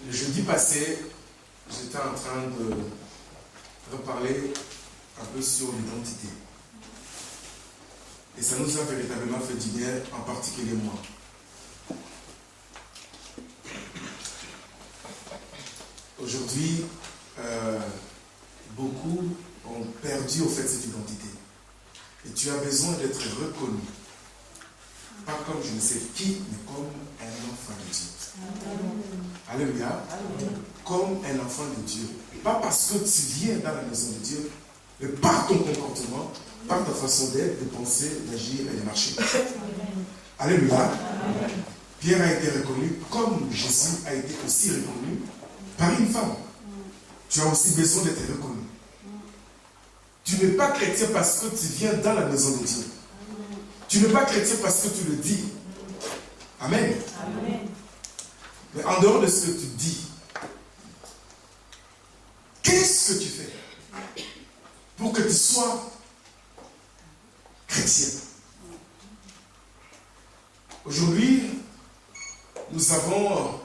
Le jeudi passé, j'étais en train de reparler un peu sur l'identité. Et ça nous a véritablement fait du bien, en particulier moi. Aujourd'hui, beaucoup ont perdu au fait cette identité. Et tu as besoin d'être reconnu. Pas comme je ne sais qui, mais comme un enfant de Dieu. Alléluia. Comme un enfant de Dieu. Pas parce que tu viens dans la maison de Dieu, mais par ton comportement, par ta façon d'être, de penser, d'agir et de marcher. Alléluia. Pierre a été reconnu comme Jésus a été aussi reconnu par une femme. Tu as aussi besoin d'être reconnu. Tu n'es pas chrétien parce que tu viens dans la maison de Dieu. Tu n'es pas chrétien parce que tu le dis. Amen. Amen. Mais en dehors de ce que tu dis, qu'est-ce que tu fais pour que tu sois chrétien? Aujourd'hui, nous avons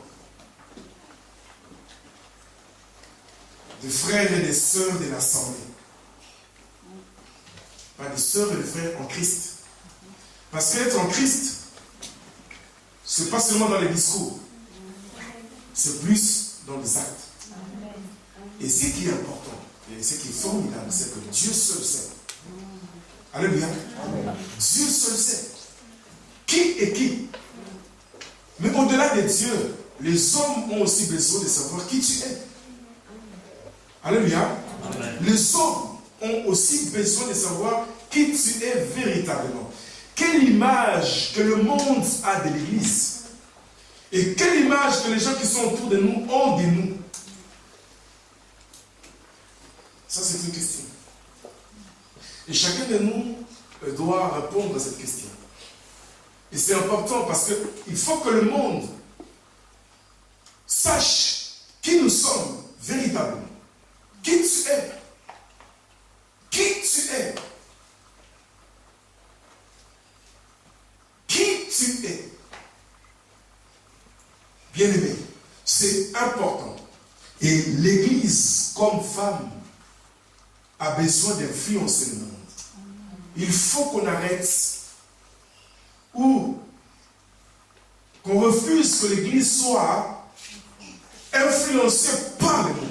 des frères et des sœurs de l'Assemblée. Pas des sœurs et des frères en Christ. Parce qu'être en Christ, ce n'est pas seulement dans les discours, c'est plus dans les actes. Et ce qui est important, et ce qui est formidable, c'est que Dieu seul sait. Alléluia. Dieu seul sait. Qui est qui? Mais au-delà de Dieu, les hommes ont aussi besoin de savoir qui tu es. Alléluia. Les hommes ont aussi besoin de savoir qui tu es véritablement. Quelle image que le monde a de l'Église. Et quelle image que les gens qui sont autour de nous ont de nous. Ça, c'est une question. Et chacun de nous doit répondre à cette question. Et c'est important parce qu'il faut que le monde sache qui nous sommes véritablement. Qui tu es. Qui tu es. Qui tu es. Bien-aimé, c'est important. Et l'Église, comme femme, a besoin d'influencer le monde. Il faut qu'on arrête ou qu'on refuse que l'Église soit influencée par le monde.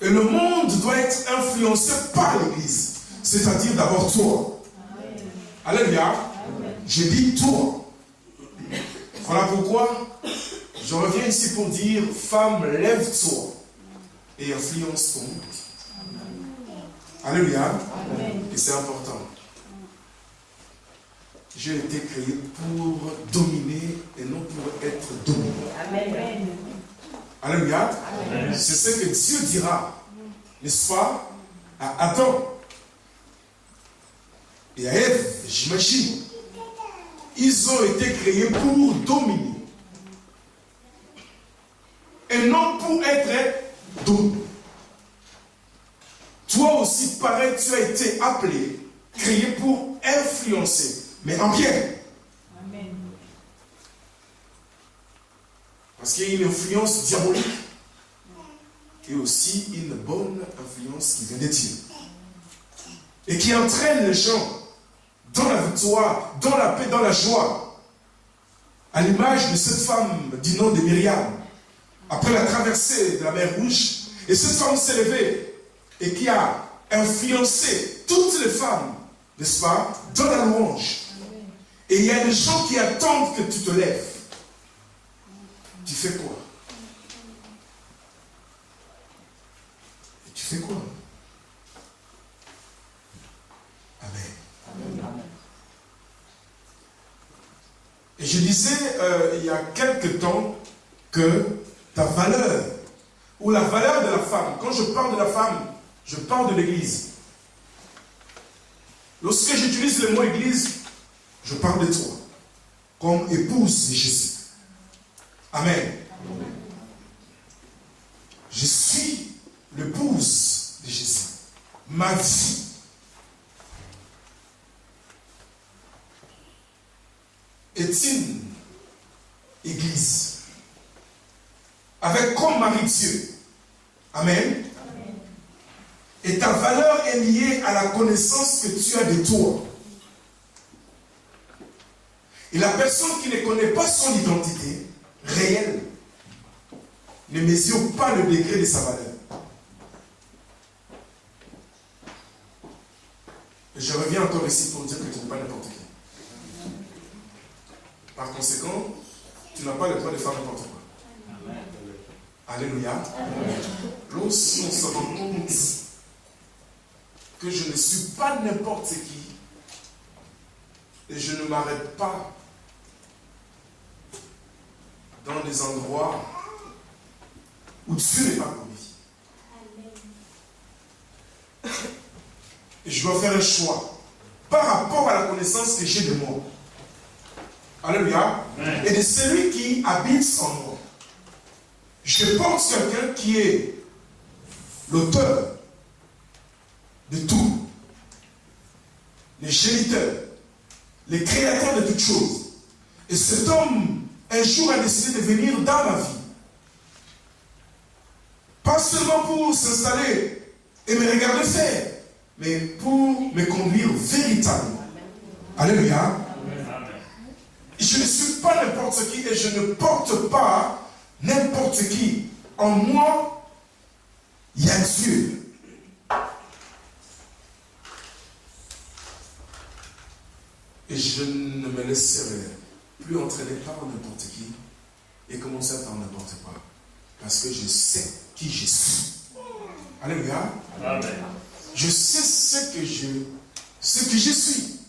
Et le monde doit être influencé par l'Église. C'est-à-dire d'abord toi. Alléluia. J'ai dit toi. Voilà pourquoi je reviens ici pour dire, femme, lève-toi et influence ton monde. Alléluia. Et c'est important. J'ai été créé pour dominer et non pour être dominé. Amen. Alléluia. C'est ce que Dieu dira, n'est-ce pas, à Adam et à Ève, j'imagine. Ils ont été créés pour dominer. Et non pour être dominé. Toi aussi, pareil, tu as été appelé, créé pour influencer, mais en bien. Amen. Parce qu'il y a une influence diabolique et aussi une bonne influence qui vient de Dieu. Et qui entraîne les gens dans la victoire, dans la paix, dans la joie. À l'image de cette femme du nom de Myriam, après la traversée de la mer Rouge, et cette femme s'est levée et qui a influencé toutes les femmes, n'est-ce pas, dans la louange. Et il y a des gens qui attendent que tu te lèves. Tu fais quoi? Et tu fais quoi? Amen. Et je disais il y a quelque temps que ta valeur, ou la valeur de la femme, quand je parle de la femme, je parle de l'Église. Lorsque j'utilise le mot Église, je parle de toi, comme épouse de Jésus. Amen. Je suis l'épouse de Jésus. Ma vie est une église. avec comme mari Dieu. Amen. Et ta valeur est liée à la connaissance que tu as de toi. Et la personne qui ne connaît pas son identité réelle ne mesure pas le degré de sa valeur. Et je reviens encore ici pour dire que tu n'es pas n'importe qui. Par conséquent, tu n'as pas le droit de faire n'importe quoi. Amen. Alléluia. Lorsqu'on se rend compte que je ne suis pas n'importe qui et je ne m'arrête pas dans des endroits où Dieu n'est pas connu. Et je dois faire un choix par rapport à la connaissance que j'ai de moi. Alléluia. Et de celui qui habite en moi. Je pense quelqu'un qui est l'auteur de tout, le géniteur, le créateur de toutes choses. Et cet homme, un jour, a décidé de venir dans ma vie. Pas seulement pour s'installer et me regarder faire, mais pour me conduire véritablement. Alléluia. Je ne suis pas n'importe qui et je ne porte pas n'importe qui. En moi, il y a Dieu. Et je ne me laisserai plus entraîner par n'importe qui et commencer à faire n'importe quoi. Parce que je sais qui je suis. Alléluia. Amen. Je sais ce que je suis.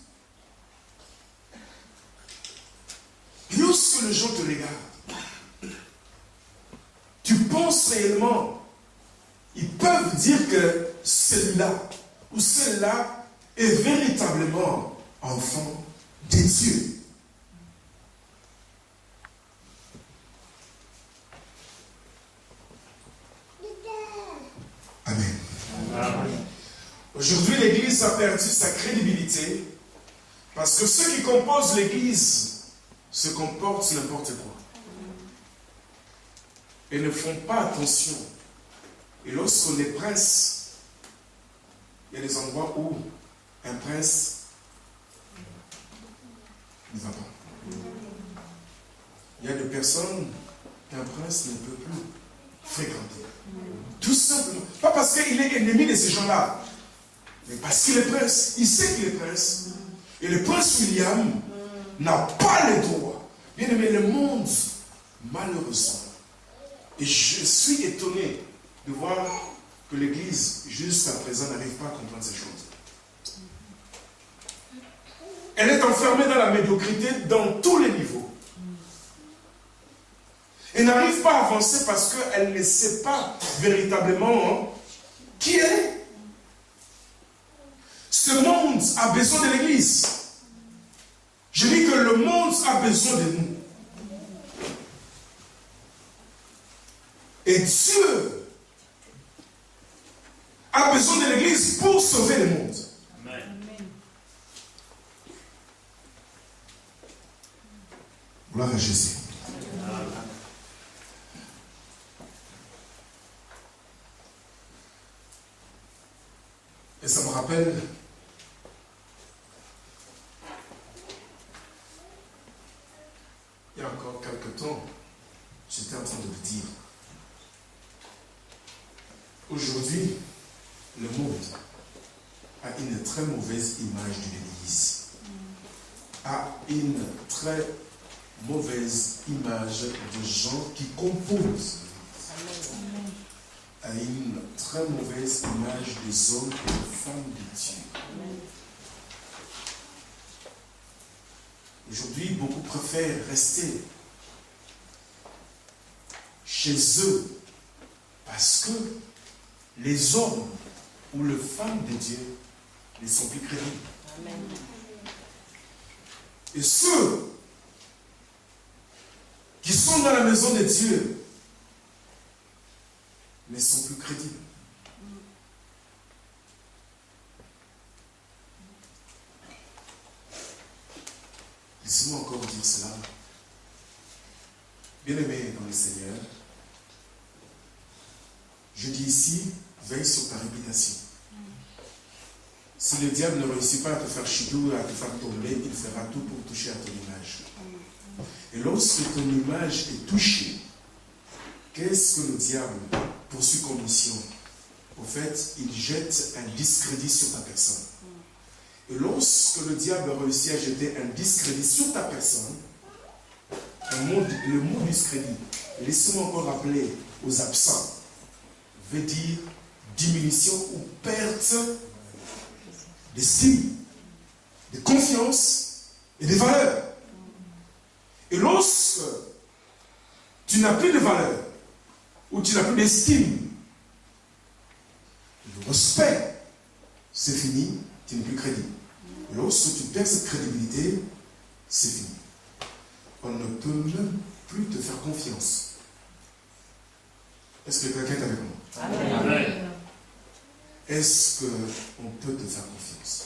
Lorsque les gens te regardent, tu penses réellement, ils peuvent dire que celui-là ou celle-là est véritablement enfant de Dieu. Amen. Amen. Aujourd'hui, l'Église a perdu sa crédibilité parce que ceux qui composent l'Église se comportent n'importe quoi et ne font pas attention. Et lorsqu'on est prince, il y a des endroits où un prince ne va pas. Il y a des personnes qu'un prince ne peut plus fréquenter. Tout simplement. Pas parce qu'il est ennemi de ces gens-là, mais parce qu'il est prince. Il sait qu'il est prince. Et le prince William n'a pas le droit. Bien aimé, le monde, malheureusement, et je suis étonné de voir que l'Église, jusqu'à présent, n'arrive pas à comprendre ces choses. Elle est enfermée dans la médiocrité dans tous les niveaux. Elle n'arrive pas à avancer parce qu'elle ne sait pas véritablement qui elle est. Ce monde a besoin de l'Église. Je dis que le monde a besoin de nous. Et Dieu a besoin de l'Église pour sauver le monde. Amen. Gloire à Jésus. Amen. Et ça me rappelle il y a encore quelques temps, j'étais en train de vous dire, aujourd'hui, le monde a une très mauvaise image de l'Église, a une très mauvaise image de gens qui composent l'Église, a une très mauvaise image des hommes et des femmes de Dieu. Aujourd'hui, beaucoup préfèrent rester chez eux parce que les hommes ou les femmes de Dieu ne sont plus crédibles. Amen. Et ceux qui sont dans la maison de Dieu ne sont plus crédibles. Laissez-moi encore dire cela. Bien-aimés dans le Seigneur, Je dis ici, veille sur ta réputation. Si le diable ne réussit pas à te faire chidou, à te faire tomber, il fera tout pour toucher à ton image. Et lorsque ton image est touchée, qu'est-ce que le diable poursuit comme mission? Au fait, il jette un discrédit sur ta personne. Et lorsque le diable réussit à jeter un discrédit sur ta personne, le mot discrédit, laissez-moi encore rappeler aux absents, veut dire diminution ou perte d'estime, de confiance et de valeur. Et lorsque tu n'as plus de valeur, ou tu n'as plus d'estime, le respect, c'est fini, tu n'es plus crédible. Et lorsque tu perds cette crédibilité, c'est fini. On ne peut même plus te faire confiance. Est-ce que quelqu'un est avec moi? Amen. Est-ce qu'on peut te faire confiance?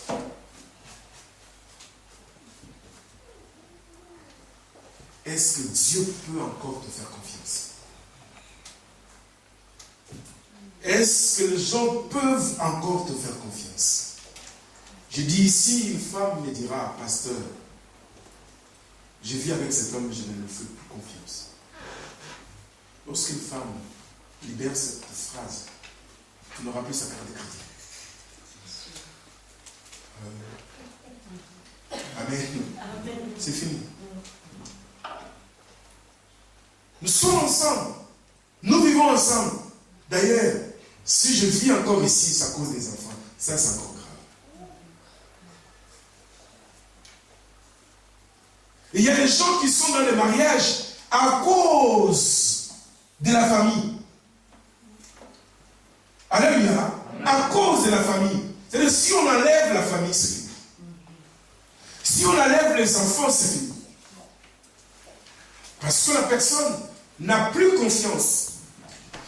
Est-ce que Dieu peut encore te faire confiance? Est-ce que les gens peuvent encore te faire confiance? Je dis ici, une femme me dira, pasteur, je vis avec cet homme, je ne lui fais plus confiance. Lorsqu'une femme libère cette phrase, tu n'auras plus sa carte de crédit. Amen. C'est fini. Nous sommes ensemble. Nous vivons ensemble. D'ailleurs, si je vis encore ici, c'est à cause des enfants. Ça, c'est encore grave. Et il y a des gens qui sont dans le mariage à cause de la famille. Alléluia. À cause de la famille. C'est-à-dire, si on enlève la famille, c'est fini. Si on enlève les enfants, c'est fini. Parce que la personne n'a plus confiance.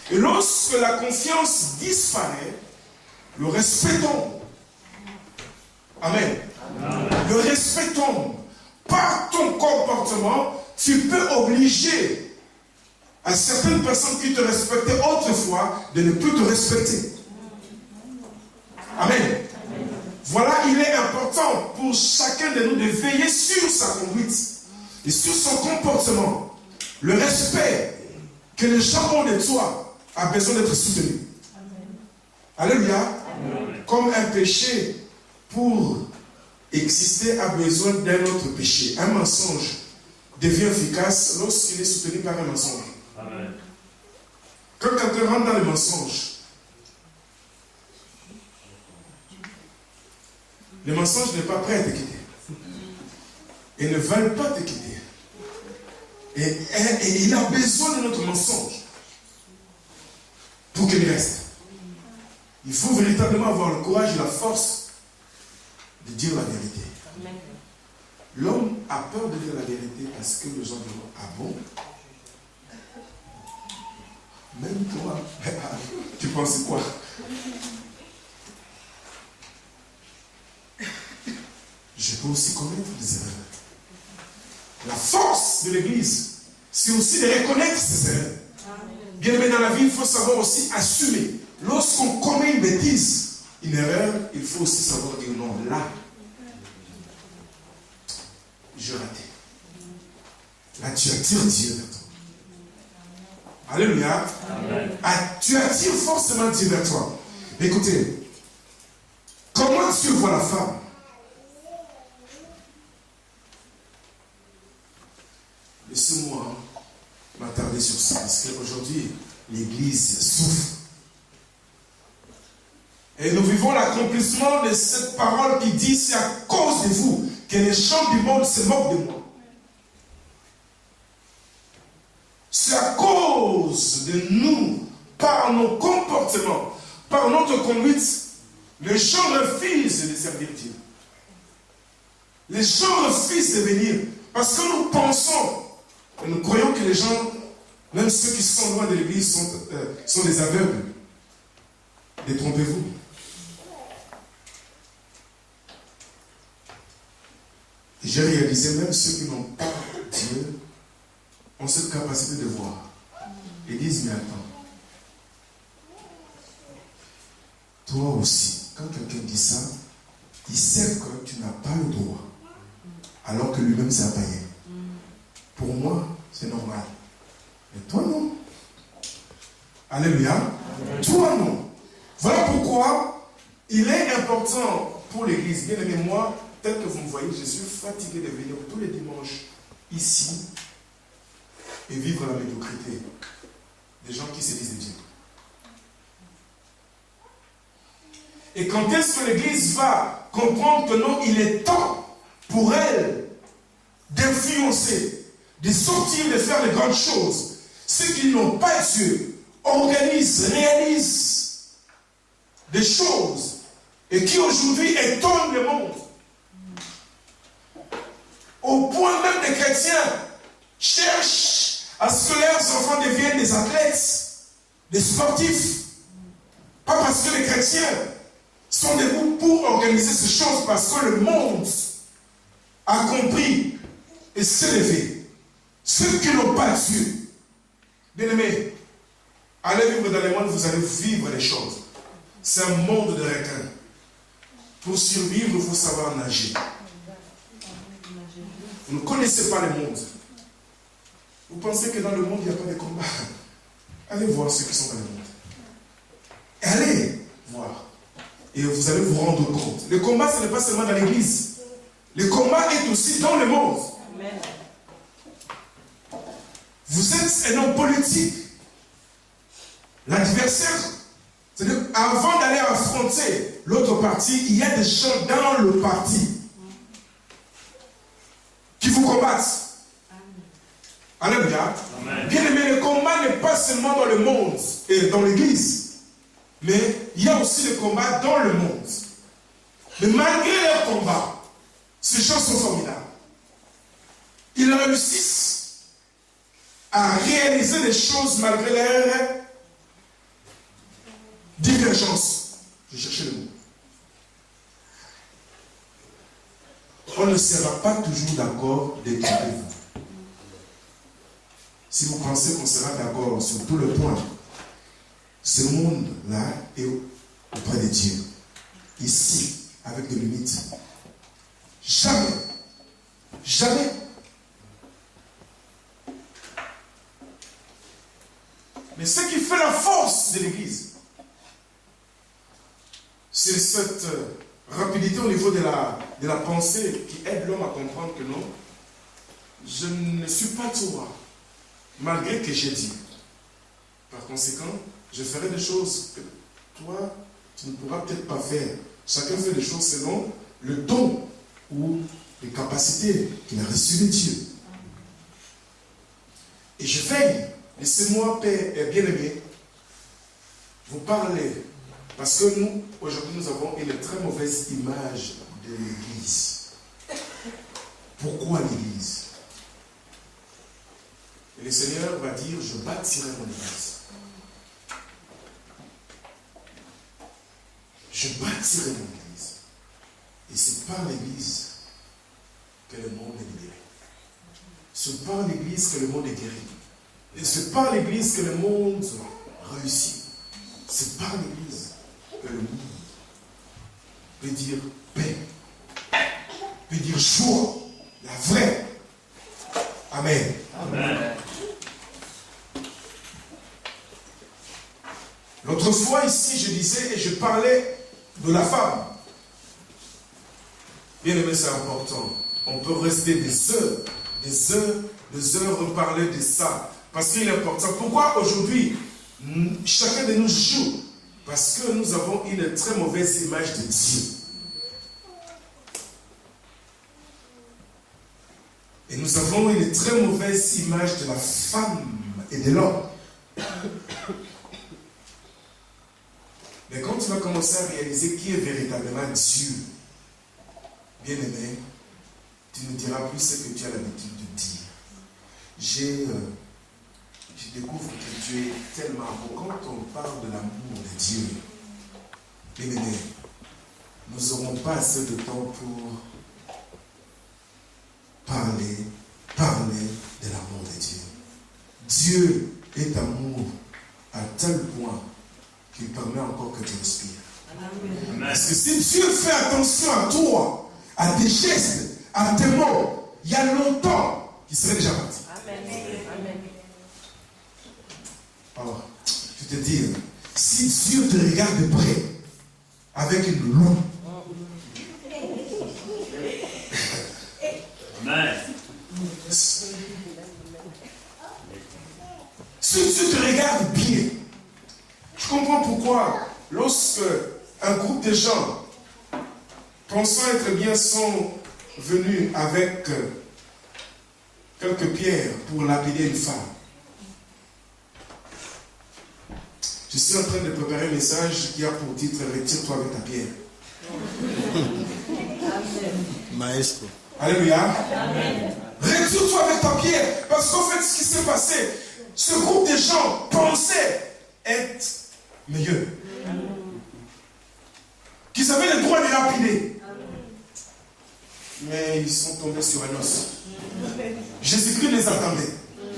Et lorsque la confiance disparaît, le respect tombe. Amen. Le respect tombe. Par ton comportement, tu peux obliger à certaines personnes qui te respectaient autrefois de ne plus te respecter. Amen. Voilà, il est important pour chacun de nous de veiller sur sa conduite et sur son comportement. Le respect que les gens ont de toi a besoin d'être soutenu. Alléluia. Amen. Comme un péché, pour exister, a besoin d'un autre péché. Un mensonge devient efficace lorsqu'il est soutenu par un mensonge. Amen. Quand quelqu'un rentre dans le mensonge, le mensonge n'est pas prêt à te quitter. Ils ne veulent pas te quitter. Et il a besoin de notre mensonge pour qu'il reste. Il faut véritablement avoir le courage et la force de dire la vérité. L'homme a peur de dire la vérité parce que les gens diront, ah bon? Même toi, tu penses quoi? Je peux aussi commettre des erreurs. La force de l'Église, c'est aussi de reconnaître ces erreurs. Bien aimé, dans la vie, il faut savoir aussi assumer. Lorsqu'on commet une bêtise, une erreur, il faut aussi savoir dire non, là, j'ai raté. Là, tu attires Dieu vers toi. Alléluia. Ah, tu attires forcément Dieu vers toi. Écoutez, comment Dieu voit la femme? Laissez-moi m'attarder sur ça, parce qu'aujourd'hui, l'Église souffre. Et nous vivons l'accomplissement de cette parole qui dit, c'est à cause de vous que les gens du monde se moquent de moi. C'est à cause de nous, par nos comportements, par notre conduite, les gens refusent de servir Dieu. Les gens refusent de venir, parce que nous pensons, et nous croyons que les gens, même ceux qui sont loin de l'Église, sont des aveugles. Détrompez-vous. Et j'ai réalisé, même ceux qui n'ont pas Dieu ont cette capacité de voir. Ils disent, mais attends, toi aussi, quand quelqu'un dit ça, il sait que tu n'as pas le droit, alors que lui-même c'est un païen. Pour moi, c'est normal. Mais toi, non. Alléluia. Toi, non. Voilà pourquoi il est important pour l'Église. Bien aimé, moi, tel que vous me voyez, je suis fatigué de venir tous les dimanches ici et vivre la médiocrité des gens qui se disent Dieu. Et quand est-ce que l'Église va comprendre que non, il est temps pour elle d'influencer, de sortir, de faire de grandes choses. Ceux qui n'ont pas Dieu organisent, réalisent des choses et qui aujourd'hui étonnent le monde. Au point même des chrétiens cherchent à ce que leurs enfants deviennent des athlètes, des sportifs. Pas parce que les chrétiens sont debout pour organiser ces choses, parce que le monde a compris et s'est levé. Ceux qui n'ont pas Dieu, bien-aimés, allez vivre dans le monde, vous allez vivre les choses. C'est un monde de requins. Pour survivre, il faut savoir nager. Vous ne connaissez pas le monde. Vous pensez que dans le monde, il n'y a pas de combat. Allez voir ceux qui sont dans le monde. Allez voir. Et vous allez vous rendre compte. Le combat, ce n'est pas seulement dans l'église. Le combat est aussi dans le monde. Amen. Vous êtes un homme politique. L'adversaire, c'est-à-dire, avant d'aller affronter l'autre parti, il y a des gens dans le parti qui vous combattent. Alléluia. Bien aimé, le combat n'est pas seulement dans le monde et dans l'église, mais il y a aussi le combat dans le monde. Mais malgré leur combat, ces gens sont formidables. Ils réussissent à réaliser des choses malgré leur divergence. Je cherchais le mot. On ne sera pas toujours d'accord, détrompez-vous. Si vous pensez qu'on sera d'accord sur tout le point, ce monde-là est auprès de Dieu. Ici, avec des limites. Jamais. Jamais. Mais ce qui fait la force de l'Église, c'est cette rapidité au niveau de la pensée qui aide l'homme à comprendre que non, je ne suis pas toi, malgré que j'ai dit. Par conséquent, je ferai des choses que toi, tu ne pourras peut-être pas faire. Chacun fait des choses selon le don ou les capacités qu'il a reçues de Dieu. Et je veille. Laissez-moi, Père bien-aimé, vous parler. Parce que nous, aujourd'hui, nous avons une très mauvaise image de l'Église. Pourquoi l'Église? Et le Seigneur va dire, je bâtirai mon Église. Je bâtirai mon Église. Et c'est par l'Église que le monde est libéré. C'est par l'Église que le monde est guéri. Et c'est par l'Église que le monde réussit. C'est par l'Église que le monde peut dire paix, peut dire joie, la vraie. Amen. Amen. L'autre fois ici, je disais et je parlais de la femme. Bien aimé, c'est important. On peut rester des heures, reparler de ça. Parce qu'il est important. Pourquoi aujourd'hui, chacun de nous joue? Parce que nous avons une très mauvaise image de Dieu. Et nous avons une très mauvaise image de la femme et de l'homme. Mais quand tu vas commencer à réaliser qui est véritablement Dieu, bien-aimé, tu ne diras plus ce que tu as l'habitude de dire. Je découvre que Dieu est tellement beau. Quand on parle de l'amour de Dieu, bien-aimé, nous n'aurons pas assez de temps pour parler de l'amour de Dieu. Dieu est amour à tel point qu'il permet encore que tu respires. Parce que si Dieu fait attention à toi, à tes gestes, à tes mots, il y a longtemps qu'il serait déjà parti. Alors, je te dis, si Dieu te regarde de près, avec une loupe, Amen. si Dieu te regarde bien, je comprends pourquoi, lorsque un groupe de gens, pensant être bien, sont venus avec quelques pierres pour lapider une femme. Je suis en train de préparer un message qui a pour titre « Retire-toi avec ta pierre ». Maestro. Alléluia. Retire-toi avec ta pierre. Parce qu'en fait, ce qui s'est passé, ce groupe de gens pensait être meilleur. Qu'ils avaient le droit de lapider. Mais ils sont tombés sur un os. Jésus-Christ les attendait.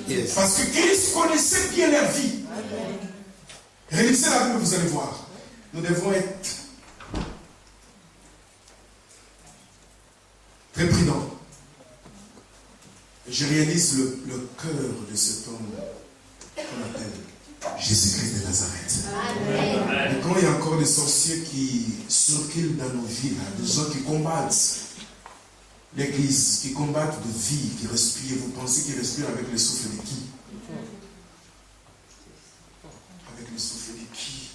Yes. Parce que Christ connaissait bien leur vie. Réalisez la Bible, vous allez voir. Nous devons être très prudents. Je réalise le cœur de cet homme qu'on appelle Jésus-Christ de Nazareth. Et quand il y a encore des sorciers qui circulent dans nos vies, des gens qui combattent l'Église, qui combattent de vie, qui respirent, vous pensez qu'ils respirent avec le souffle de qui? Avec le souffle de qui?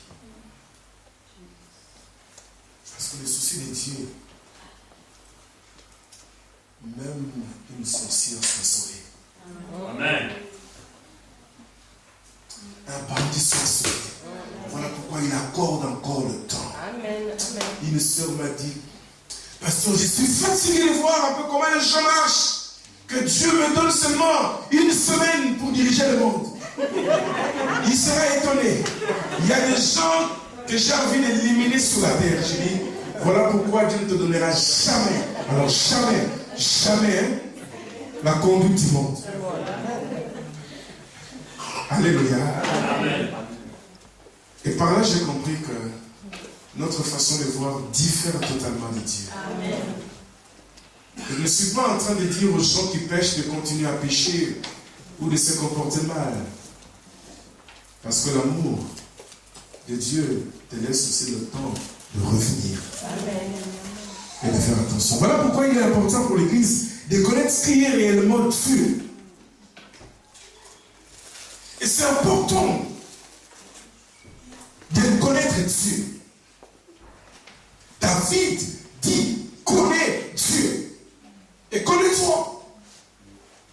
Parce que le souci de Dieu, même une sorcière soit sauvée. Amen. Un bandit soit sauvé. Voilà pourquoi il accorde encore le temps. Une sœur m'a dit, pasteur, je suis fatigué de voir un peu comment les gens marchent. Que Dieu me donne seulement une semaine pour diriger le monde. Il sera étonné. Il y a des gens que j'ai envie d'éliminer sur la terre. Je dis, voilà pourquoi Dieu ne te donnera jamais, alors jamais, jamais la conduite du monde. Alléluia. Et par là, j'ai compris que notre façon de voir diffère totalement de Dieu. Je ne suis pas en train de dire aux gens qui pêchent de continuer à pécher ou de se comporter mal. Parce que l'amour de Dieu te laisse aussi le temps de revenir. Et de faire attention. Voilà pourquoi il est important pour l'Église de connaître ce qui est réellement Dieu. Et c'est important de connaître Dieu. David dit, connais Dieu. Et connais-toi.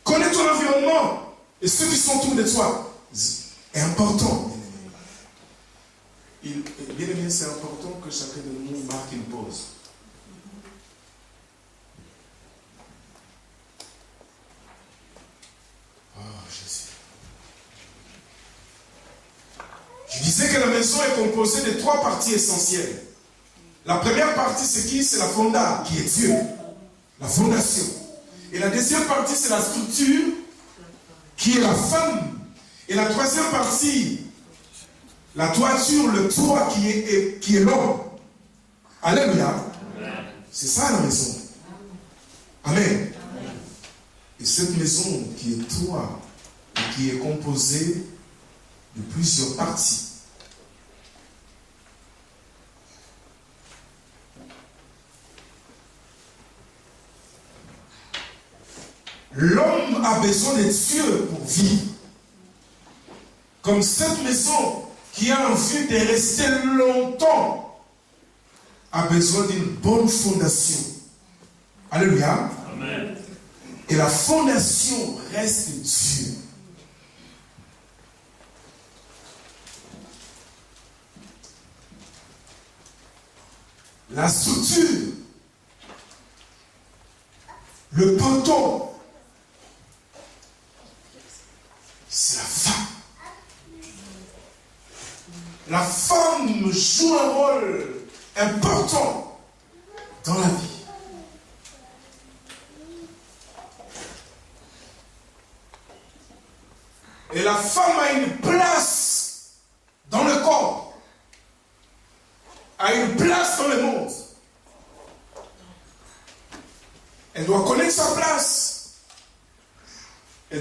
Connais ton environnement. Et ceux qui sont autour de toi. C'est important. Bien aimé, c'est important que chacun de nous marque une pause. Oh, Jésus. Je disais que la maison est composée de 3 parties essentielles. La première partie, c'est qui? C'est la fonda, qui est Dieu. La fondation. Et la deuxième partie, c'est la structure, qui est la femme. Et la troisième partie, la toiture, le toit qui est l'homme. Alléluia. C'est ça la maison. Amen. Et cette maison qui est toi, et qui est composée de plusieurs parties. L'homme a besoin de Dieu pour vivre. Comme cette maison qui a envie de rester longtemps a besoin d'une bonne fondation. Alléluia. Amen. Et la fondation reste Dieu. La structure, le poteau, c'est la femme. La femme joue un rôle important dans la vie. Et la femme a une place dans le corps, a une place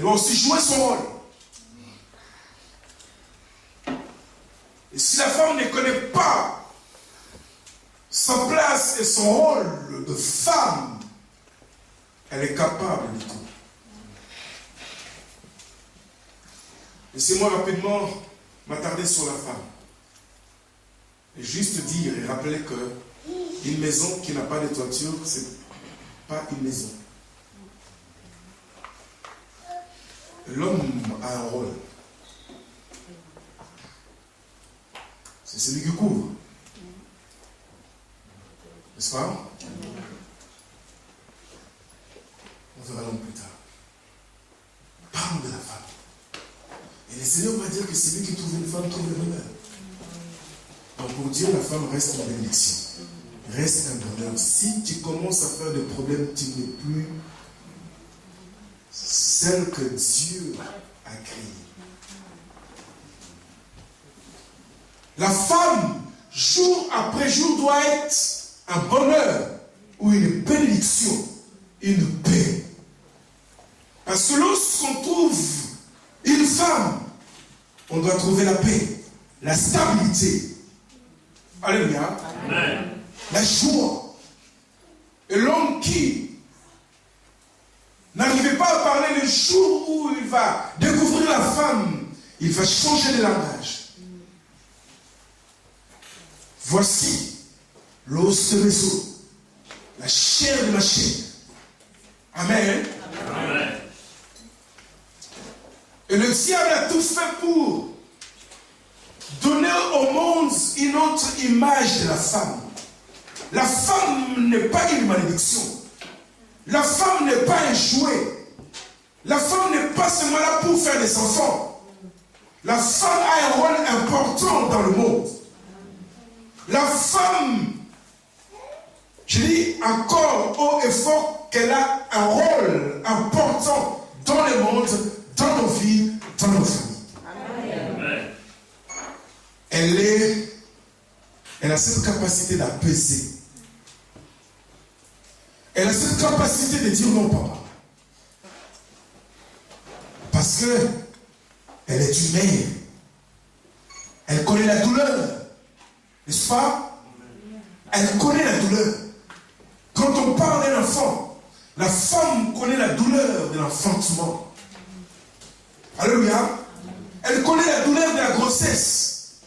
doit aussi jouer son rôle. Et si la femme ne connaît pas sa place et son rôle de femme, elle est capable de tout. Laissez-moi rapidement m'attarder sur la femme. Et juste dire et rappeler que une maison qui n'a pas de toiture, ce n'est pas une maison. L'homme a un rôle. C'est celui qui couvre. N'est-ce pas? On verra donc plus tard. Parlons de la femme. Et le Seigneur va dire que celui qui trouve une femme trouve le bonheur. Donc pour Dieu, la femme reste une bénédiction. Reste un bonheur. Si tu commences à faire des problèmes, tu n'es plus celle que Dieu a créée. La femme, jour après jour, doit être un bonheur ou une bénédiction, une paix. Parce que lorsqu'on trouve une femme, on doit trouver la paix, la stabilité. Alléluia. Amen. La joie. Et l'homme qui n'arrivait pas à parler le jour où il va découvrir la femme, il va changer de langage. Voici l'os de mes os, la chair de ma chair. Amen. Amen. Et le diable a tout fait pour donner au monde une autre image de la femme. La femme n'est pas une malédiction. La femme n'est pas un jouet. La femme n'est pas seulement là pour faire des enfants. La femme a un rôle important dans le monde. La femme, je dis encore haut et fort qu'elle a un rôle important dans le monde, dans nos vies, dans nos familles. Amen. Elle a cette capacité d'apaiser. Elle a cette capacité de dire non, papa. Parce que elle est une mère. Elle connaît la douleur. N'est-ce pas? Elle connaît la douleur. Quand on parle d'un enfant, la femme connaît la douleur de l'enfantement. Alléluia. Elle connaît la douleur de la grossesse.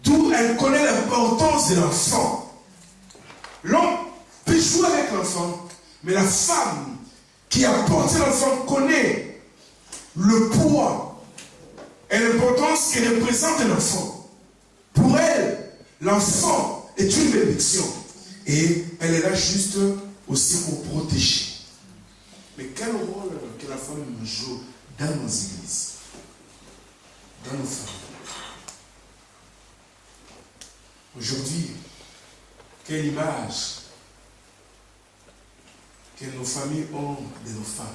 D'où elle connaît l'importance de l'enfant. L'homme peut jouer avec l'enfant, mais la femme qui a porté l'enfant connaît le poids et l'importance que représente l'enfant. Pour elle, l'enfant est une bénédiction. Et elle est là juste aussi pour protéger. Mais quel rôle que la femme joue dans nos églises, dans nos familles? Aujourd'hui, quelle image que nos familles ont de nos femmes?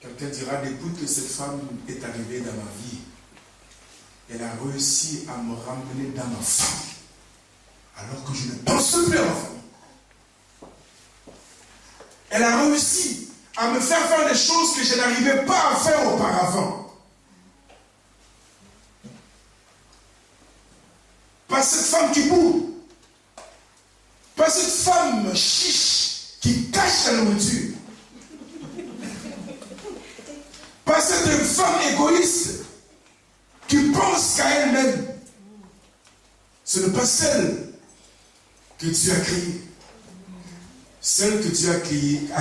Quelqu'un dira, depuis que cette femme est arrivée dans ma vie, elle a réussi à me ramener dans ma famille, alors que je ne pense plus à ma famille. Elle a réussi à me faire faire des choses que je n'arrivais pas à faire auparavant. Pas cette femme qui boue, pas cette femme chiche qui cache la nourriture. Pas cette femme égoïste qui pense qu'à elle-même. Ce n'est pas celle que Dieu a créée. Celle que Dieu a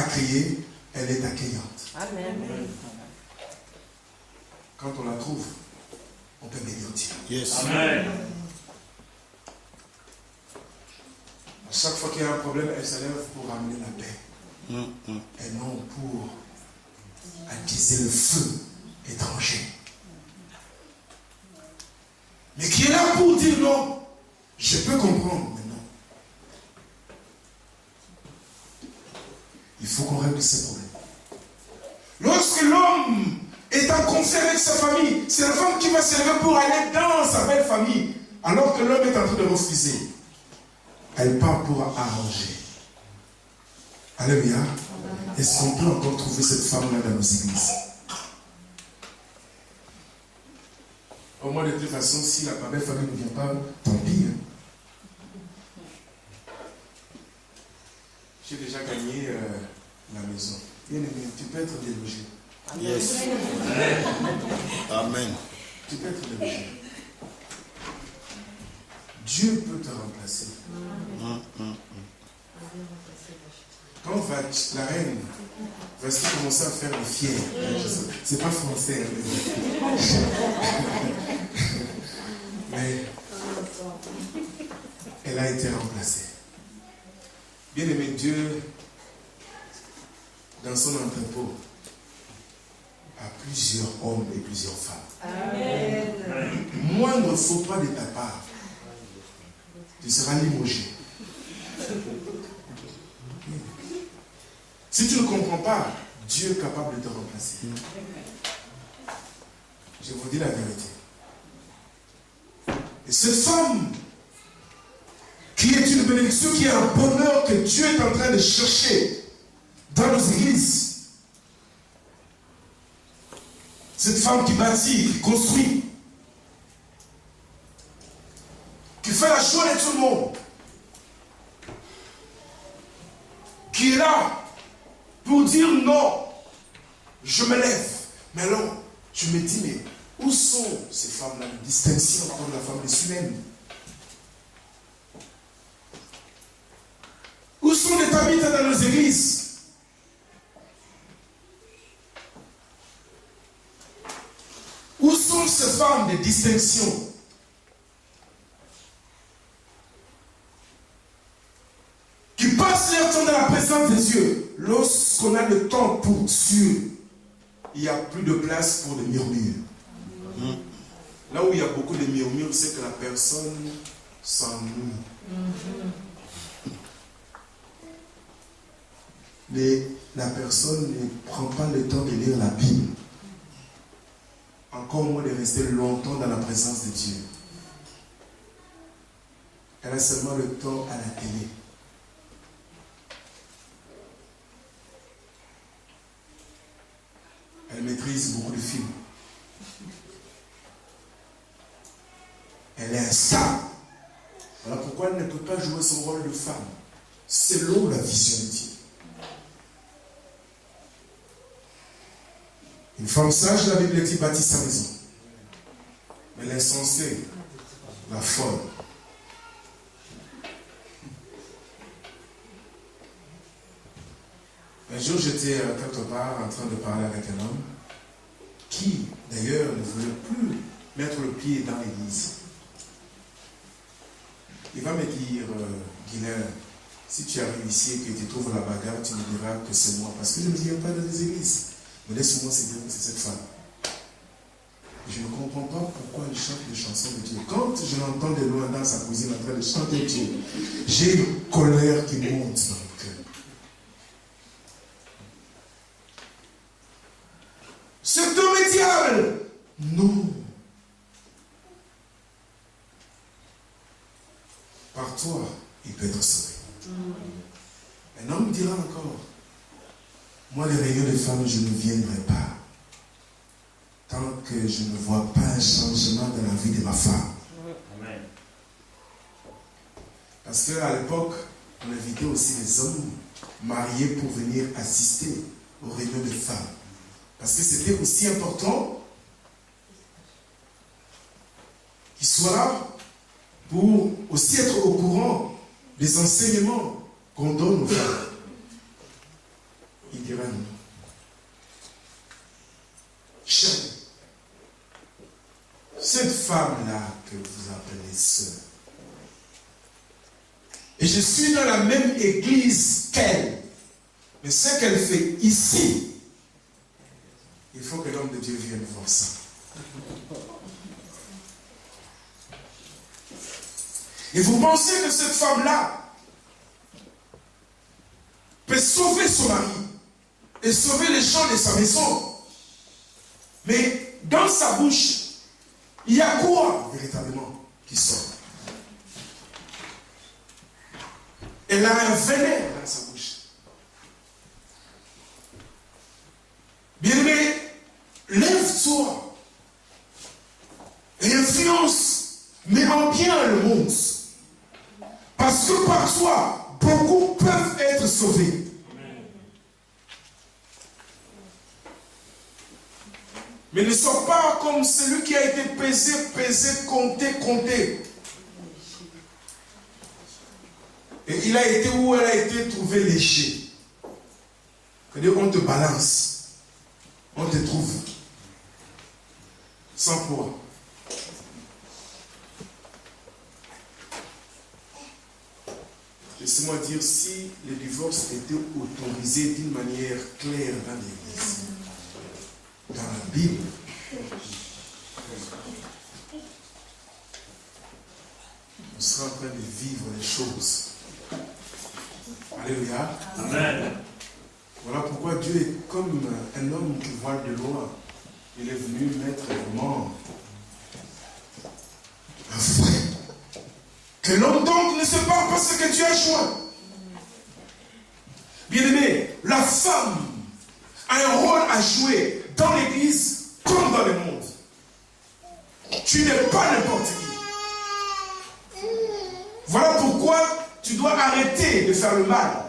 créée, elle est accueillante. Amen. Quand on la trouve, on peut bénir Dieu. Yes. Amen. À chaque fois qu'il y a un problème, elle se lève pour ramener la paix. Et non pour attiser le feu étranger. Mais qui est là pour dire non. Je peux comprendre, mais non. Il faut qu'on règle ces problèmes. Lorsque l'homme est en conflit avec sa famille, c'est la femme qui va se lever pour aller dans sa belle famille, Alors que l'homme est en train de refuser, elle part pour arranger. Alléluia. Est-ce qu'on peut encore trouver cette femme-là dans nos églises? Au moins, de toute façon, si la belle famille ne vient pas, tant pis. Hein. J'ai déjà gagné la maison. Bien aimé, tu peux être délogé. Yes. Amen. Tu peux être délogé. Dieu peut te remplacer. Quand la reine va commencer à faire le fier, c'est pas français, mais elle a été remplacée. Bien aimé, Dieu, dans son entrepôt, a plusieurs hommes et plusieurs femmes. Amen. Moindre faux pas de ta part, tu seras limogé. Si tu ne comprends pas, Dieu est capable de te remplacer. Je vous dis la vérité. Et cette femme, qui est une bénédiction, qui est un bonheur que Dieu est en train de chercher dans nos églises. Cette femme qui bâtit, qui construit, qui fait la joie de tout le monde, qui est là pour dire non, je me lève. Mais alors, je me dis, mais où sont ces femmes-là de distinction comme la femme de Sunem? Où sont les tamites dans nos églises? Où sont ces femmes de distinction? Qui passent leur temps dans la présence de Dieu. Lorsqu'on a le temps pour Dieu, il n'y a plus de place pour des murmures. Là où il y a beaucoup de murmures, c'est que la personne s'ennuie. Mais la personne ne prend pas le temps de lire la Bible. Encore moins de rester longtemps dans la présence de Dieu. Elle a seulement le temps à la télé. Elle maîtrise beaucoup de films. Elle est un star. Voilà pourquoi elle ne peut pas jouer son rôle de femme selon la vision de Dieu. Une femme sage, la Bible dit, bâtit sa maison. Mais l'insensée, la folle. Un jour, j'étais quelque part en train de parler avec un homme qui, d'ailleurs, ne voulait plus mettre le pied dans l'église. Il va me dire, Guilherme, si tu arrives ici et que tu trouves la bagarre, tu me diras que c'est moi. Parce que je ne viens pas dans les églises. Mais laisse-moi se dire que c'est cette femme. Je ne comprends pas pourquoi elle chante les chansons de Dieu. Quand je l'entends de loin dans sa cuisine en train de chanter Dieu, j'ai une colère qui monte dans le cœur. Cet homme est diable. Non. Par toi, il peut être sauvé. Un homme dira encore, moi, les réunions de femmes, je ne viendrai pas tant que je ne vois pas un changement dans la vie de ma femme. Amen. Parce qu'à l'époque, on invitait aussi les hommes mariés pour venir assister aux réunions de femmes. Parce que c'était aussi important qu'ils soient là pour aussi être au courant des enseignements qu'on donne aux femmes. Il dira non. Jamais. Cette femme-là que vous appelez sœur, et je suis dans la même église qu'elle, mais ce qu'elle fait ici, il faut que l'homme de Dieu vienne voir ça. Et vous pensez que cette femme-là peut sauver son mari et sauver les gens de sa maison. Mais dans sa bouche, il y a quoi véritablement qui sort? Elle a un venin dans sa bouche. Bien-aimé, lève-toi et influence, mets en bien le monde. Parce que par toi, beaucoup peuvent être sauvés. Mais ne sois pas comme celui qui a été pesé, compté. Et il a été où elle a été trouvé léger. C'est-à-dire on te balance. On te trouve. Sans poids. Laissez-moi dire, si le divorce était autorisé d'une manière claire dans l'Église, dans la Bible, on sera en train de vivre les choses. Alléluia. Amen. Voilà pourquoi Dieu est comme un homme qui voit de loin. Il est venu mettre vraiment un frère. Que l'homme donc ne sépare pas ce que Dieu a choisi. Bien-aimé, la femme a un rôle à jouer dans l'Église comme dans le monde. Tu n'es pas n'importe qui. Voilà pourquoi tu dois arrêter de faire le mal.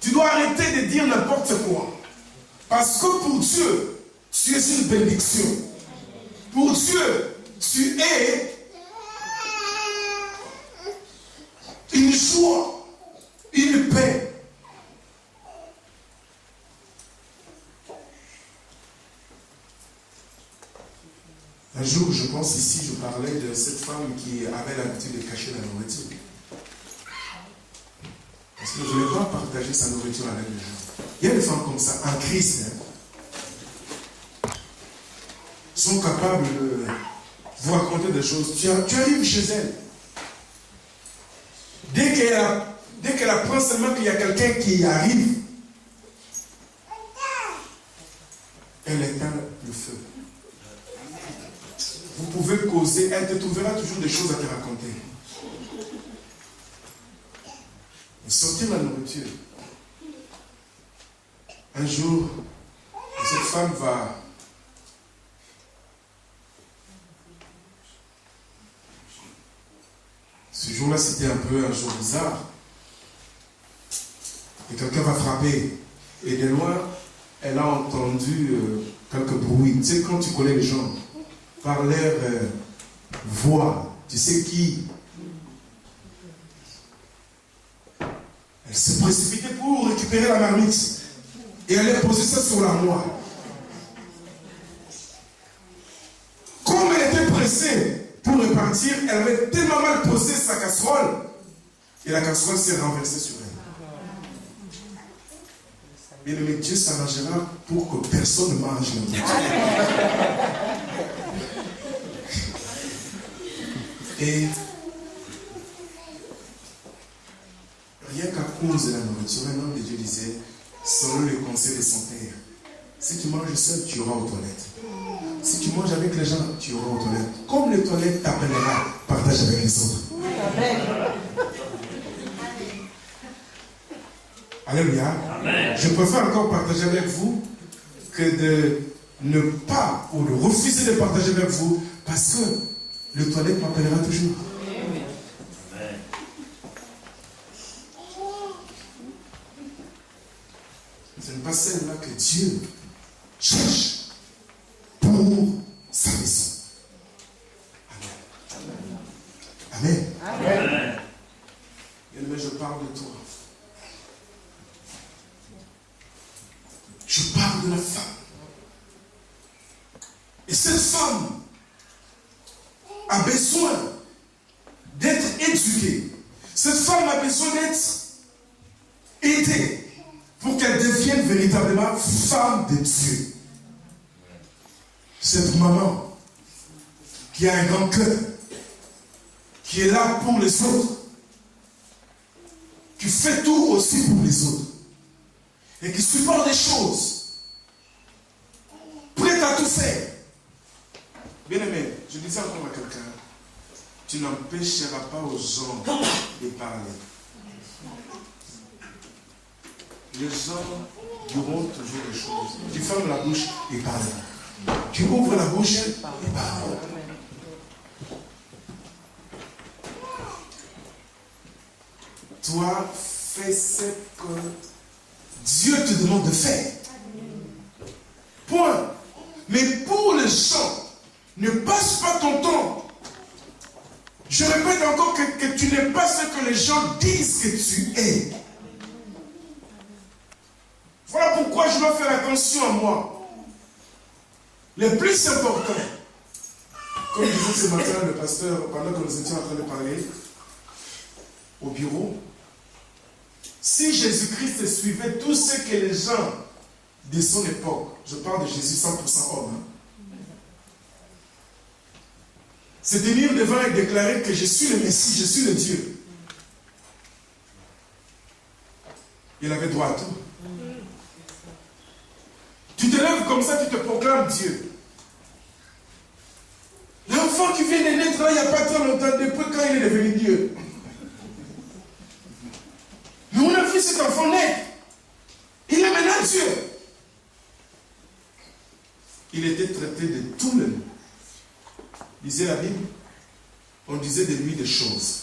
Tu dois arrêter de dire n'importe quoi. Parce que pour Dieu, tu es une bénédiction. Pour Dieu, tu es une joie, une paix. Un jour, je pense ici, je parlais de cette femme qui avait l'habitude de cacher la nourriture. Parce qu'elle ne voulait pas partager sa nourriture avec les gens. Il y a des femmes comme ça, en Christ, sont capables de vous raconter des choses. Tu arrives chez elle. Dès qu'elle apprend seulement qu'il y a quelqu'un qui arrive, elle éteint le feu. Vous pouvez causer, elle te trouvera toujours des choses à te raconter. Et sortir la nourriture. Un jour, cette femme va... Ce jour-là, c'était un peu un jour bizarre. Et quelqu'un va frapper. Et de loin, elle a entendu quelques bruits. Tu sais, quand tu connais les gens, par leur voix, tu sais qui. Elle s'est précipitée pour récupérer la marmite. Et elle a posé ça sur l'armoire. Comme elle était pressée pour repartir, elle avait tellement mal posé sa casserole. Et la casserole s'est renversée sur elle. Bien aimé, Dieu s'arrangera pour que personne ne mange la nourriture. Et rien qu'à cause de la nourriture, un homme de Dieu disait, selon le conseil de son père, si tu manges seul, tu auras aux toilettes. Si tu manges avec les gens, tu auras aux toilettes. Comme les toilettes t'appellera, partage avec les autres. Amen. Alléluia. Amen. Je préfère encore partager avec vous que de ne pas ou de refuser de partager avec vous parce que le toilette m'appellera toujours. Amen. Ce n'est pas celle-là que Dieu cherche pour sa maison. Amen. Amen. Amen. Bien-aimé, je parle de toi. Je parle de la femme. Et cette femme a besoin d'être éduquée. Cette femme a besoin d'être aidée pour qu'elle devienne véritablement femme de Dieu. Cette maman qui a un grand cœur, qui est là pour les autres, qui fait tout aussi pour les autres et qui supporte des choses, prête à tout faire. Bien aimé, je disais encore à quelqu'un, tu n'empêcheras pas aux gens de parler. Les gens diront toujours des choses. Tu fermes la bouche et parle. Tu ouvres la bouche et parle. Toi, fais ce que Dieu te demande de faire. Point. Mais pour les gens, ne passe pas ton temps. Je répète encore que tu n'es pas ce que les gens disent que tu es. Voilà pourquoi je dois faire attention à moi. Le plus important, comme disait ce matin le pasteur, pendant que nous étions en train de parler au bureau, si Jésus-Christ suivait tout ce que les gens de son époque, je parle de Jésus 100% homme, c'est de venir devant et déclarer que je suis le Messie, je suis le Dieu. Il avait droit à tout. Tu te lèves comme ça, tu te proclames Dieu. L'enfant qui vient de naître là, il n'y a pas très longtemps, depuis quand il est devenu Dieu. Mais on a vu cet enfant naître. Il est maintenant Dieu. Il était traité de tous les noms. Disait la Bible, on disait de lui des choses.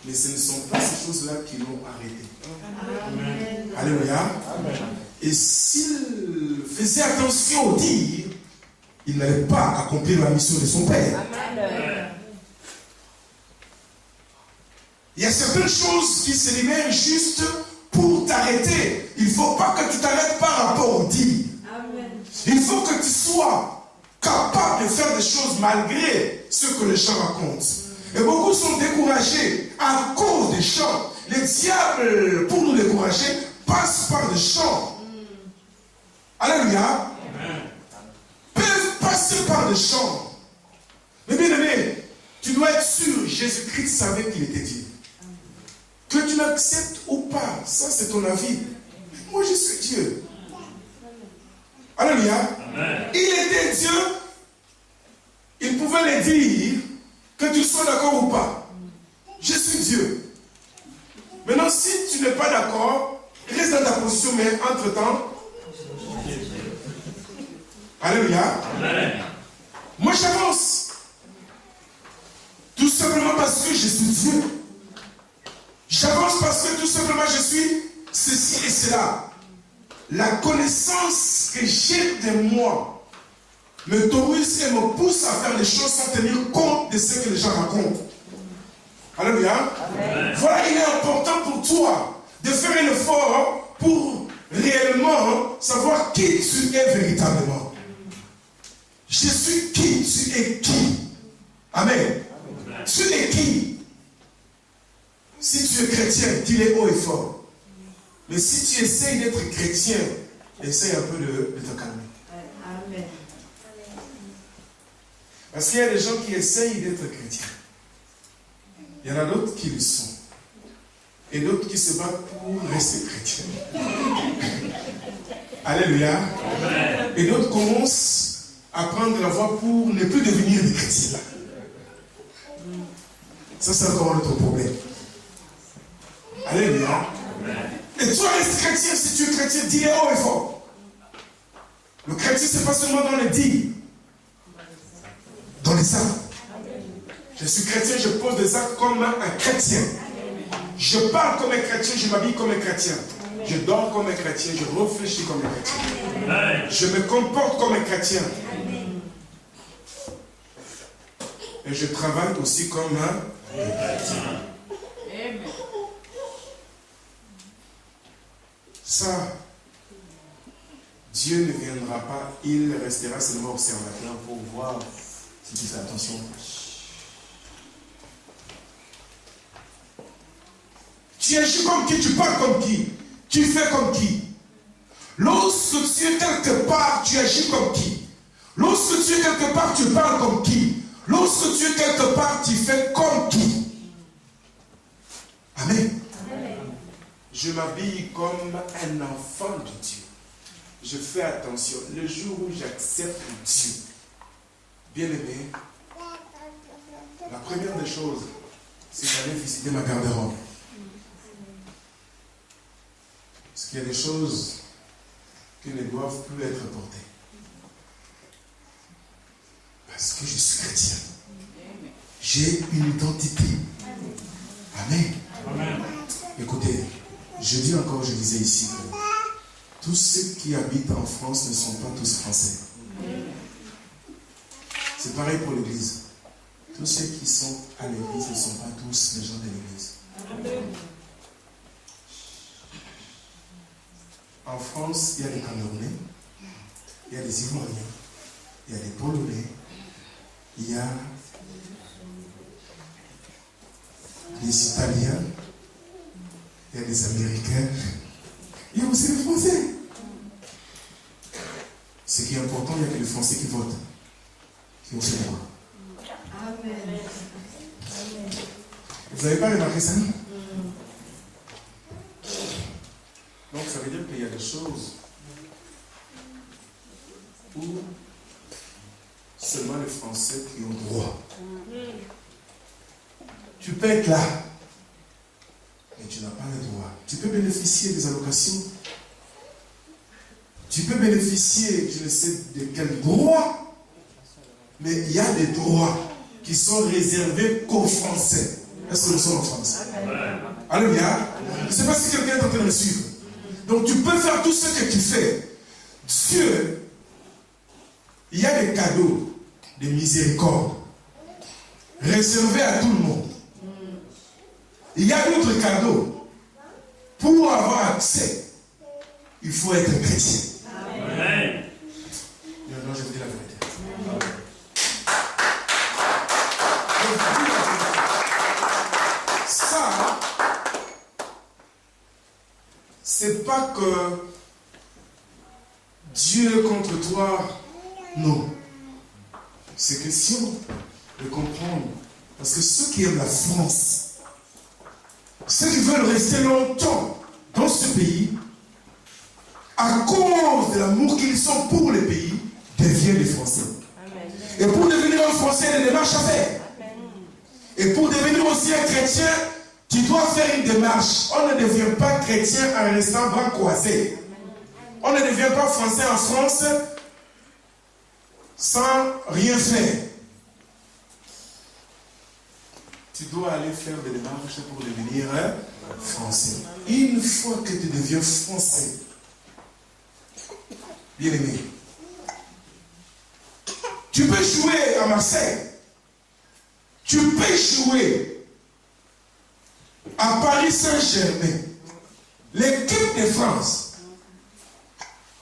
Mais ce ne sont pas ces choses-là qui l'ont arrêté. Amen. Alléluia. Amen. Et s'il faisait attention au dire, il n'allait pas accomplir la mission de son Père. Amen. Il y a certaines choses qui se libèrent juste pour t'arrêter. Il ne faut pas que tu t'arrêtes par rapport au dire. Amen. Il faut que tu sois capable de faire des choses malgré ce que les gens racontent. Et beaucoup sont découragés à cause des chants. Les diables, pour nous décourager, passent par des chants. Alléluia. Peuvent passer par des chants. Mais bien aimé, tu dois être sûr, Jésus-Christ savait qu'il était Dieu. Que tu l'acceptes ou pas, ça c'est ton avis. Moi je suis Dieu. Alléluia. Amen. Il était Dieu. Il pouvait le dire, que tu sois d'accord ou pas. Je suis Dieu. Maintenant, si tu n'es pas d'accord, reste dans ta position, mais entre-temps, alléluia. Amen. Moi j'avance. Tout simplement parce que je suis Dieu. J'avance parce que tout simplement je suis ceci et cela. La connaissance que j'ai de moi m'autorise et me pousse à faire les choses sans tenir compte de ce que les gens racontent. Alléluia. Amen. Voilà, il est important pour toi de faire un effort pour réellement savoir qui tu es véritablement. Je suis qui, tu es qui. Amen. Amen. Tu es qui? Si tu es chrétien, dis-le haut et fort. Mais si tu essayes d'être chrétien, essaye un peu de te calmer. Amen. Parce qu'il y a des gens qui essayent d'être chrétiens. Il y en a d'autres qui le sont. Et d'autres qui se battent pour rester chrétiens. Alléluia. Amen. Et d'autres commencent à prendre la voie pour ne plus devenir des chrétiens. Ça, c'est encore un autre problème. Alléluia. Amen. Et toi, reste chrétien. Si tu es chrétien, dis-le haut et fort. Le chrétien, ce n'est pas seulement dans les dires, dans les actes. Je suis chrétien, je pose des actes comme un chrétien. Je parle comme un chrétien, je m'habille comme un chrétien. Je dors comme un chrétien, je réfléchis comme un chrétien. Je me comporte comme un chrétien. Et je travaille aussi comme un chrétien. Ça, Dieu ne viendra pas, il restera seulement observateur pour voir si tu fais attention. Tu agis comme qui, tu parles comme qui, tu fais comme qui. Lorsque tu es quelque part, tu agis comme qui. Lorsque tu es quelque part, tu parles comme qui. Lorsque tu es quelque part, tu fais comme qui. Amen. Je m'habille comme un enfant de Dieu. Je fais attention. Le jour où j'accepte Dieu, bien aimé, la première des choses, c'est d'aller visiter ma garde-robe. qu'il y a des choses qui ne doivent plus être portées. Parce que je suis chrétien. J'ai une identité. Amen. Amen. Écoutez, je dis encore, je disais ici que tous ceux qui habitent en France ne sont pas tous français. C'est pareil pour l'Église. Tous ceux qui sont à l'Église ne sont pas tous les gens de l'Église. En France, il y a des Camerounais, il y a des Ivoiriens, il y a des Polonais, il y a des Italiens, il y a des Américains, il y a aussi des Français. Ce qui est important, il n'y a que les Français qui votent, qui ont fait droit. Amen. Vous n'avez pas remarqué ça? Donc ça veut dire qu'il y a des choses où seulement les Français qui ont droit. Tu peux être là, mais tu n'as pas le droit. Tu peux bénéficier des allocations. Tu peux bénéficier, je ne sais de quel droit, mais il y a des droits qui sont réservés qu'aux Français. Est-ce que nous sommes en France? Alléluia. Je ne sais pas si quelqu'un est en train de me suivre. Donc tu peux faire tout ce que tu fais. Dieu, il y a des cadeaux de miséricorde réservés à tout le monde. Il y a d'autres cadeaux. Pour avoir accès, il faut être chrétien. Amen. Non, je vous dis la vérité. Ça, c'est pas que Dieu contre toi, non. C'est que si on peut comprendre, parce que ceux qui aiment la France, ceux qui veulent rester longtemps dans ce pays, à cause de l'amour qu'ils ont pour le pays, deviennent des Français. Amen. Et pour devenir un Français, il y a des démarches à faire. Et pour devenir aussi un chrétien, tu dois faire une démarche. On ne devient pas chrétien en restant bras croisés. On ne devient pas Français en France sans rien faire. Tu dois aller faire des démarches pour devenir Français. Une fois que tu deviens Français, bien aimé, tu peux jouer à Marseille. Tu peux jouer à Paris Saint-Germain. L'équipe de France.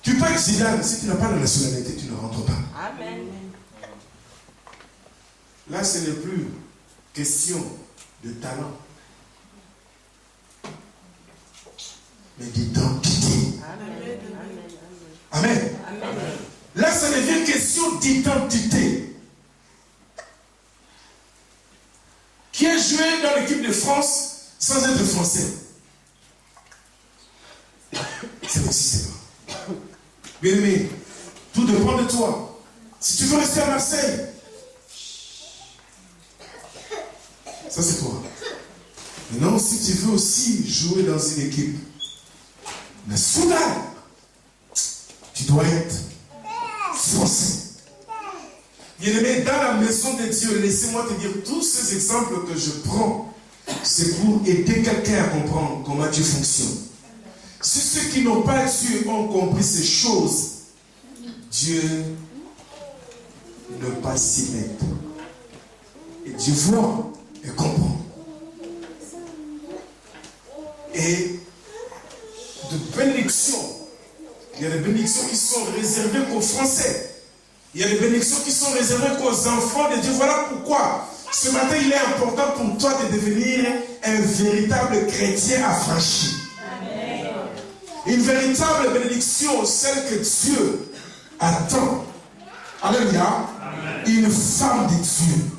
Tu peux être Zidane. Si tu n'as pas la nationalité, tu ne rentres pas. Amen. Là, ce n'est plus question de talent, mais d'identité. Amen. Amen. Amen. Là, ça devient question d'identité. Qui a joué dans l'équipe de France sans être français? Ça n'existe pas. Bien aimé, tout dépend de toi. Si tu veux rester à Marseille, ça c'est toi. Maintenant, si tu veux aussi jouer dans une équipe nationale, tu dois être français. Bien aimé, dans la maison de Dieu, laissez-moi te dire, tous ces exemples que je prends, c'est pour aider quelqu'un à comprendre comment Dieu fonctionne. Si ceux qui n'ont pas Dieu ont compris ces choses, Dieu ne pas s'y mettre. Et Dieu voit et comprend. Et de bénédictions, il y a des bénédictions qui sont réservées qu'aux Français. Il y a des bénédictions qui sont réservées qu'aux enfants de Dieu. Voilà pourquoi ce matin il est important pour toi de devenir un véritable chrétien affranchi. Amen. Une véritable bénédiction, celle que Dieu attend. Alléluia. Une femme de Dieu.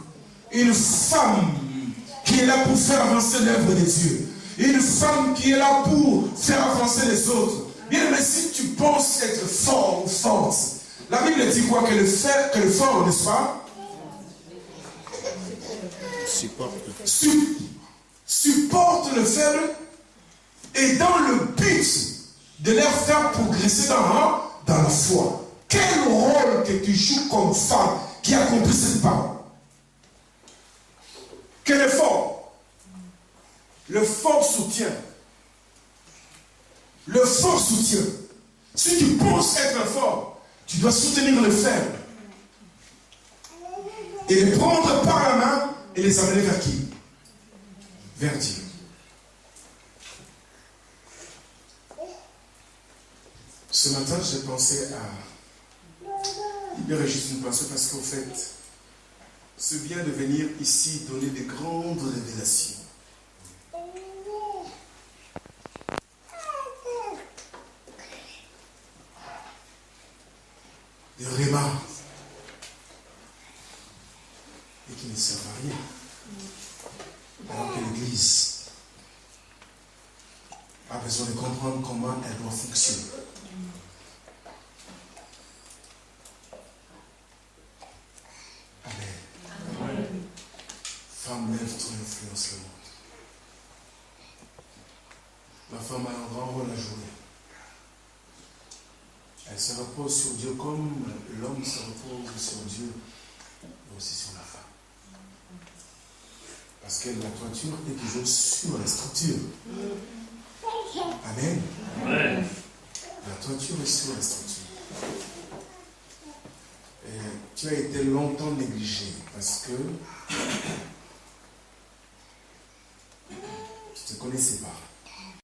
Une femme qui est là pour faire avancer l'œuvre de Dieu. Une femme qui est là pour faire avancer les autres. Bien, mais si tu penses être fort ou forte, la Bible dit quoi? Que le fort, n'est-ce pas? Supporte le faible et dans le but de leur faire progresser dans la foi. Quel rôle que tu joues comme femme qui a compris cette parole? Quel effort? Le fort soutien. Le fort soutien. Si tu penses être fort, tu dois soutenir le faible. Et les prendre par la main et les amener vers qui? Vers Dieu. Ce matin, j'ai pensé à libérer juste une pensée parce qu'au fait, c'est bien de venir ici donner des grandes révélations. Des rémas et qui ne servent à rien. Alors que l'Église a besoin de comprendre comment elle doit fonctionner. Amen. Femme, lève-toi, influence le monde. La femme a un grand rôle à jouer. Elle se repose sur Dieu comme l'homme se repose sur Dieu, mais aussi sur la femme. Parce que la toiture est toujours sur la structure. Amen. Amen. La toiture est sur la structure. Et tu as été longtemps négligé parce que tu ne te connaissais pas.